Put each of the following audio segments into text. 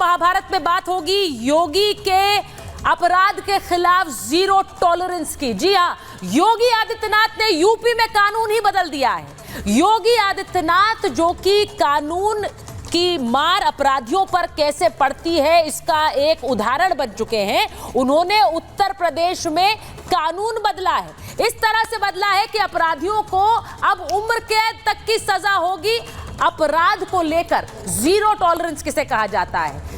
महाभारत में बात होगी योगी के अपराध के खिलाफ जीरो टॉलरेंस की। जी हां, योगी आदित्यनाथ ने यूपी में कानून ही बदल दिया है। योगी आदित्यनाथ जो कि कानून की मार अपराधियों पर कैसे पड़ती है इसका एक उदाहरण बन चुके हैं। उन्होंने उत्तर प्रदेश में कानून बदला है, इस तरह से बदला है कि अपराधियों को अब उम्र कैद तक की सजा होगी। अपराध को लेकर जीरो टॉलरेंस किसे कहा जाता है।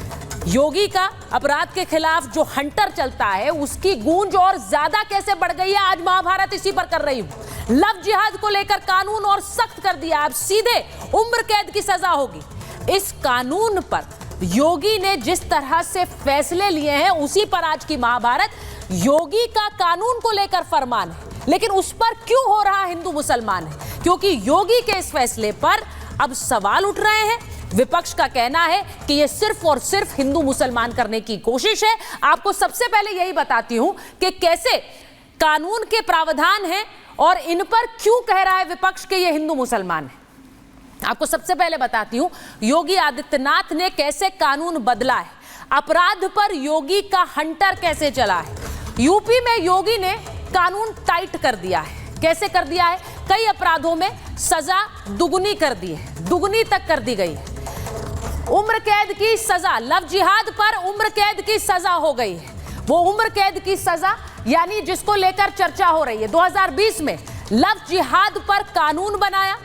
योगी का अपराध के खिलाफ जो हंटर चलता है उसकी गूंज और ज्यादा कैसे बढ़ गई है, आज महाभारत इसी पर कर रही हूं। लव जिहाद को लेकर कानून और सख्त कर दिया, अब सीधे उम्र कैद की सजा होगी। इस कानून पर योगी ने जिस तरह से फैसले लिए हैं उसी पर आज की महाभारत। योगी का कानून को लेकर फरमान है, लेकिन उस पर क्यों हो रहा हिंदू मुसलमान है, क्योंकि योगी के इस फैसले पर अब सवाल उठ रहे हैं। विपक्ष का कहना है कि यह सिर्फ और सिर्फ हिंदू मुसलमान करने की कोशिश है। आपको सबसे पहले यही बताती हूं कि कैसे कानून के प्रावधान हैं और इन पर क्यों कह रहा है विपक्ष के ये हिंदू मुसलमान है। आपको सबसे पहले बताती हूं योगी आदित्यनाथ ने कैसे कानून बदला है, अपराध पर योगी का हंटर कैसे चला है। यूपी में योगी ने कानून टाइट कर दिया है। कैसे कर दिया है, कई अपराधों में सजा दुगुनी कर दी है, दुगुनी तक कर दी गई है। उम्र कैद की सजा, लव जिहाद पर उम्र कैद की सजा हो गई है। वो उम्र कैद की सजा यानी जिसको लेकर चर्चा हो रही है, 2020 में लव जिहाद पर कानून बनाया,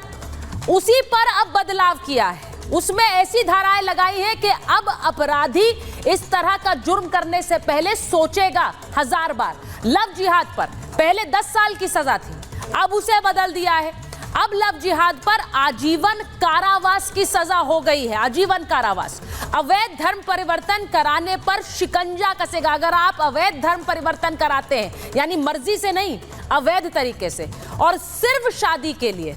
उसी पर अब बदलाव किया है। उसमें ऐसी धाराएं लगाई हैं कि अब अपराधी इस तरह का जुर्म करने से पहले सोचेगा 1000 बार। लव जिहाद पर पहले 10 साल की सजा थी, अब उसे बदल दिया है। अब लव जिहाद पर आजीवन कारावास की सजा हो गई है, आजीवन कारावास। अवैध धर्म परिवर्तन कराने पर शिकंजा कसेगा। अगर आप अवैध धर्म परिवर्तन कराते हैं यानी मर्जी से नहीं, अवैध तरीके से, और सिर्फ शादी के लिए,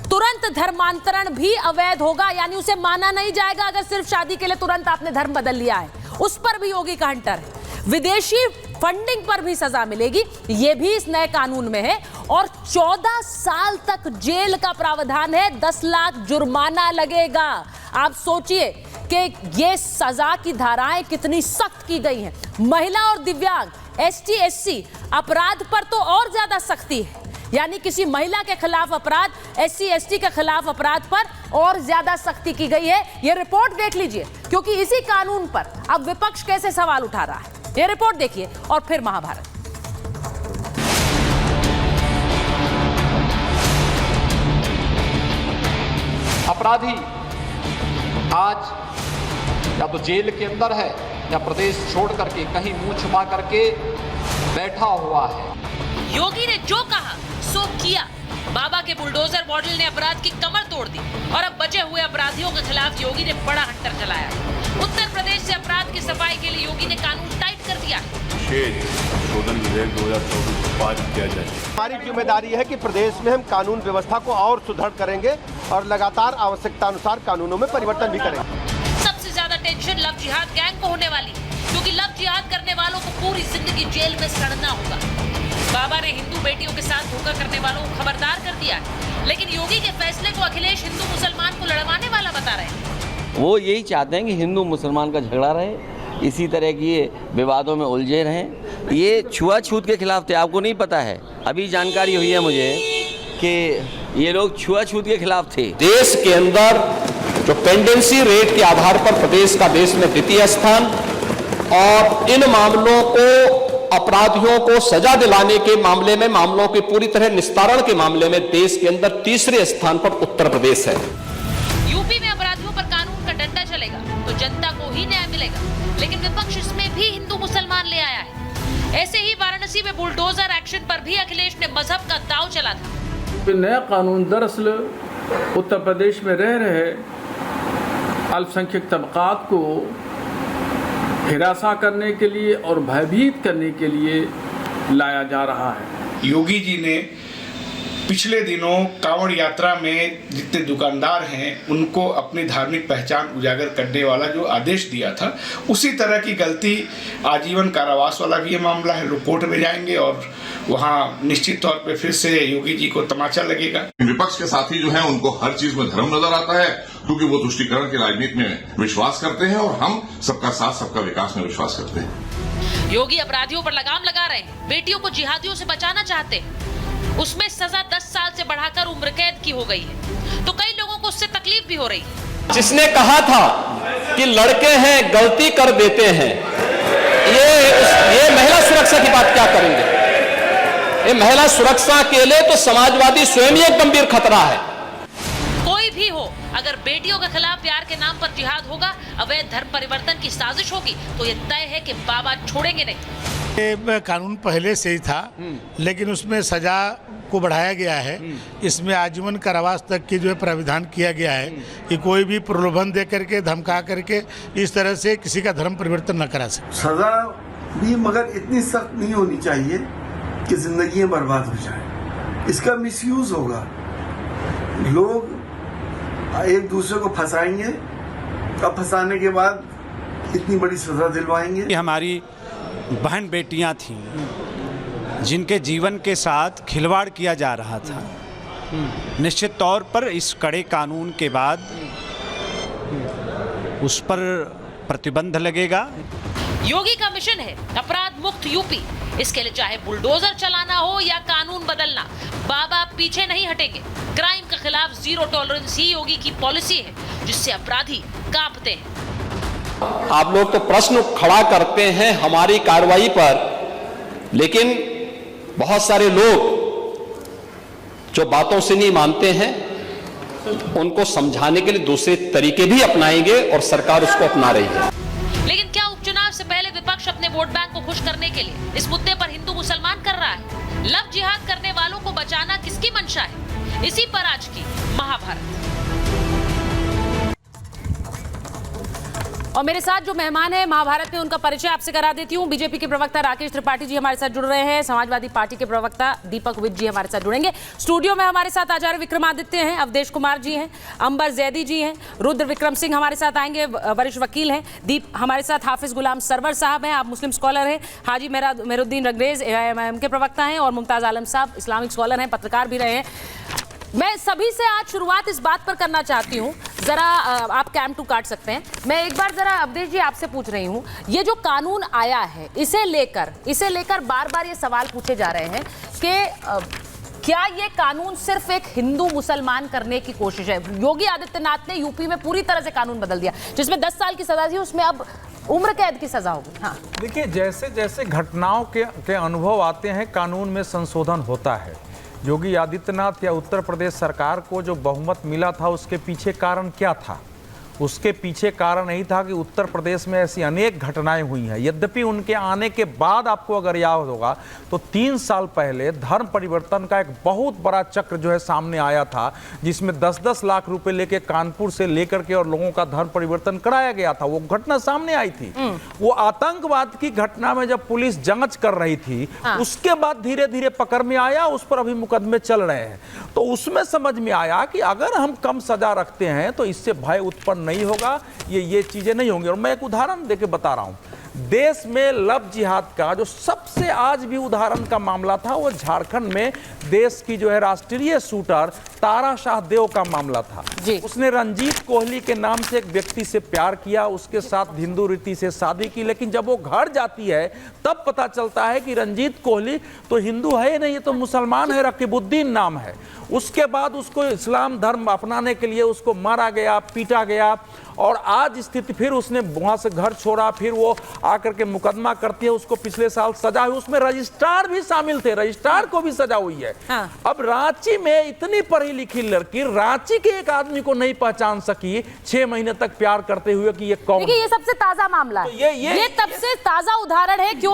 तुरंत धर्मांतरण भी अवैध होगा, यानी उसे माना नहीं जाएगा अगर सिर्फ शादी के लिए तुरंत आपने धर्म बदल लिया है। उस पर भी योगी का हंटर है। विदेशी फंडिंग पर भी सजा मिलेगी, यह भी इस नए कानून में है। और 14 साल तक जेल का प्रावधान है, 10 लाख जुर्माना लगेगा। आप सोचिए कि ये सजा की धाराएं कितनी सख्त की गई हैं। महिला और दिव्यांग, ST SC अपराध पर तो और ज्यादा सख्ती है, यानी किसी महिला के खिलाफ अपराध, SC ST के खिलाफ अपराध पर और ज्यादा सख्ती की गई है। यह रिपोर्ट देख लीजिए, क्योंकि इसी कानून पर अब विपक्ष कैसे सवाल उठा रहा है। यह रिपोर्ट देखिए और फिर महाभारत। अपराधी आज या तो जेल के अंदर है या प्रदेश छोड़ करके कहीं मुंह छुपा करके बैठा हुआ है। योगी ने जो कहा सो किया। बाबा के बुलडोजर मॉडल ने अपराध की कमर तोड़ दी और अब बचे हुए अपराधियों के खिलाफ योगी ने बड़ा हंटर चलाया है। उत्तर प्रदेश से अपराध की सफाई के लिए योगी ने कानून टाइट कर दिया है। संशोधन विधेयक 2024 पारित किया जाए। हमारी जिम्मेदारी है कि प्रदेश में हम कानून व्यवस्था को और सुदृढ़ करेंगे और लगातार आवश्यकता अनुसार कानूनों में परिवर्तन भी करेंगे। सबसे ज्यादा टेंशन लव जिहाद गैंग को होने वाली, क्योंकि लव जिहाद करने वालों को पूरी जिंदगी जेल में सड़ना होगा। बाबा ने हिंदू बेटियों के साथ धोखा करने वालों को खबरदार कर दिया है, लेकिन योगी के फैसले को अखिलेश हिंदू मुसलमान को लड़वाने वाला बता रहे हैं। वो यही चाहते हैं कि हिंदू मुसलमान का झगड़ा रहे, इसी तरह की विवादों में उलझे रहें। ये छुआछूत के खिलाफ थे, आपको नहीं पता है, अभी जानकारी हुई है मुझे कि ये लोग छुआछूत के खिलाफ थे। देश के अंदर जो पेंडेंसी रेट के आधार पर प्रदेश का देश में द्वितीय स्थान, और इन मामलों को अपराधियों को सजा दिलाने के मामले में, मामलों के पूरी तरह निस्तारण के मामले में देश के अंदर तीसरे स्थान पर उत्तर प्रदेश है। यूपी में अपराधियों पर कानून का डंडा चलेगा तो जनता को ही न्याय मिलेगा, लेकिन विपक्ष इसमें भी हिंदू मुसलमान ले आया है। ऐसे ही वाराणसी में बुलडोजर एक्शन पर भी अखिलेश ने मजहब का दांव चला था। नया कानून दरअसल उत्तर प्रदेश में रह रहे अल्पसंख्यक तबकात को हिरासा करने के लिए और भयभीत करने के लिए लाया जा रहा है। योगी जी ने पिछले दिनों कांवड़ यात्रा में जितने दुकानदार हैं उनको अपनी धार्मिक पहचान उजागर करने वाला जो आदेश दिया था, उसी तरह की गलती आजीवन कारावास वाला भी ये मामला है। लोग कोर्ट में जाएंगे और वहाँ निश्चित तौर पे फिर से योगी जी को तमाचा लगेगा। विपक्ष के साथी जो हैं उनको हर चीज में धर्म नजर आता है, क्योंकि वो तुष्टीकरण की राजनीति में विश्वास करते हैं और हम सबका साथ सबका विकास में विश्वास करते हैं। योगी अपराधियों पर लगाम लगा रहे हैं, बेटियों को जिहादियों से बचाना चाहते हैं। उसमें सजा 10 साल से बढ़ाकर उम्र कैद की हो गई है, तो कई लोगों को उससे तकलीफ भी हो रही है। जिसने कहा था कि लड़के हैं गलती कर देते हैं, ये महिला सुरक्षा की बात क्या करेंगे? ये महिला सुरक्षा के लिए तो समाजवादी स्वयं ही एक गंभीर खतरा है। कोई भी हो, अगर बेटियों के खिलाफ प्यार के नाम पर जिहाद होगा, अवैध धर्म परिवर्तन की साजिश होगी, तो ये तय है कि बाबा छोड़ेंगे नहीं। ये कानून पहले से ही था, लेकिन उसमें सजा को बढ़ाया गया है। इसमें आजीवन कारावास तक की जो है प्राविधान किया गया है कि कोई भी प्रलोभन दे करके, धमका करके इस तरह से किसी का धर्म परिवर्तन न करा सके। सजा भी मगर इतनी सख्त नहीं होनी चाहिए कि जिंदगी बर्बाद हो जाए। इसका मिसयूज होगा, लोग एक दूसरे को फंसाएंगे, अब फंसाने के बाद इतनी बड़ी सजा दिलवाएंगे। हमारी बहन बेटियां थीं जिनके जीवन के साथ खिलवाड़ किया जा रहा था। निश्चित तौर पर इस कड़े कानून के बाद उस पर प्रतिबंध लगेगा। योगी का मिशन है अपराध मुक्त यूपी। इसके लिए चाहे बुलडोजर चलाना हो या कानून बदलना, बाबा पीछे नहीं हटेंगे। क्राइम के खिलाफ जीरो टॉलरेंस ही योगी की पॉलिसी है, जिससे अपराधी कांपते हैं। आप लोग तो प्रश्न खड़ा करते हैं हमारी कार्रवाई पर, लेकिन बहुत सारे लोग जो बातों से नहीं मानते हैं उनको समझाने के लिए दूसरे तरीके भी अपनाएंगे और सरकार उसको अपना रही है। लेकिन क्या उपचुनाव से पहले विपक्ष अपने वोट बैंक को खुश करने के लिए इस मुद्दे पर हिंदू मुसलमान कर रहा है? लव जिहाद करने वालों को बचाना किसकी मंशा है? इसी पर आज की महाभारत। और मेरे साथ जो मेहमान है महाभारत में, उनका परिचय आपसे करा देती हूँ। बीजेपी के प्रवक्ता राकेश त्रिपाठी जी हमारे साथ जुड़ रहे हैं। समाजवादी पार्टी के प्रवक्ता दीपक विज जी हमारे साथ जुड़ेंगे। स्टूडियो में हमारे साथ आचार्य विक्रमादित्य हैं, अवधेश कुमार जी हैं, अंबर जैदी जी हैं, रुद्र विक्रम सिंह हमारे साथ आएंगे, वरिष्ठ वकील हैं। दीप हमारे साथ हाफिज गुलाम सरवर साहब हैं, आप मुस्लिम स्कॉलर हैं। हाजी मेहरुद्दीन रंगरेज AIMIM के प्रवक्ता हैं और मुमताज आलम साहब इस्लामिक स्कॉलर हैं, पत्रकार भी रहे हैं। मैं सभी से आज शुरुआत इस बात पर करना चाहती हूँ, जरा आप कैम टू काट सकते हैं। मैं एक बार जरा अवधेश जी आपसे पूछ रही हूँ, ये जो कानून आया है इसे लेकर बार बार ये सवाल पूछे जा रहे हैं कि क्या ये कानून सिर्फ एक हिंदू मुसलमान करने की कोशिश है? योगी आदित्यनाथ ने यूपी में पूरी तरह से कानून बदल दिया, जिसमें 10 साल की सजा थी उसमें अब उम्र कैद की सजा होगी। हाँ, देखिए, जैसे जैसे घटनाओं के अनुभव आते हैं कानून में संशोधन होता है। योगी आदित्यनाथ या उत्तर प्रदेश सरकार को जो बहुमत मिला था उसके पीछे कारण क्या था? उसके पीछे कारण यही था कि उत्तर प्रदेश में ऐसी अनेक घटनाएं हुई हैं। यद्यपि उनके आने के बाद आपको अगर याद होगा तो 3 साल पहले धर्म परिवर्तन का एक बहुत बड़ा चक्र जो है सामने आया था, जिसमें 10-10 लाख रुपए लेके कानपुर से लेकर के और लोगों का धर्म परिवर्तन कराया गया था। वो घटना सामने आई थी। वो आतंकवाद की घटना में जब पुलिस जांच कर रही थी, उसके बाद धीरे धीरे पकड़ में आया, उस पर अभी मुकदमे चल रहे हैं। तो उसमें समझ में आया कि अगर हम कम सजा रखते हैं तो इससे भय उत्पन्न नहीं होगा, ये चीजें नहीं होंगी। और मैं एक उदाहरण देके बता रहा हूं, देश में लव जिहाद का जो सबसे आज भी उदाहरण का मामला था वो झारखंड में देश की जो है राष्ट्रीय शूटर तारा शाहदेव का मामला था। उसने रंजीत कोहली के नाम से एक व्यक्ति से प्यार किया, उसके साथ हिंदू रीति से शादी की, लेकिन जब वो घर जाती है तब पता चलता है कि रंजीत कोहली तो हिंदू है नहीं, ये तो मुसलमान है, रकीबुद्दीन नाम है। उसके बाद उसको इस्लाम धर्म अपनाने के लिए उसको मारा गया, पीटा गया, और आज स्थिति फिर उसने वहां से घर छोड़ा, फिर वो आकर के मुकदमा करती है, उसको पिछले साल सजा हुई, उसमें रजिस्ट्रार भी शामिल थे, रजिस्ट्रार को भी सजा हुई है। अब रांची में इतनी पढ़ी लिखी लड़की रांची के एक आदमी को नहीं पहचान सकी 6 महीने तक प्यार करते हुए कि ये कौन। ये सबसे ताजा मामला है, ये तब से ताजा उदाहरण है। क्यों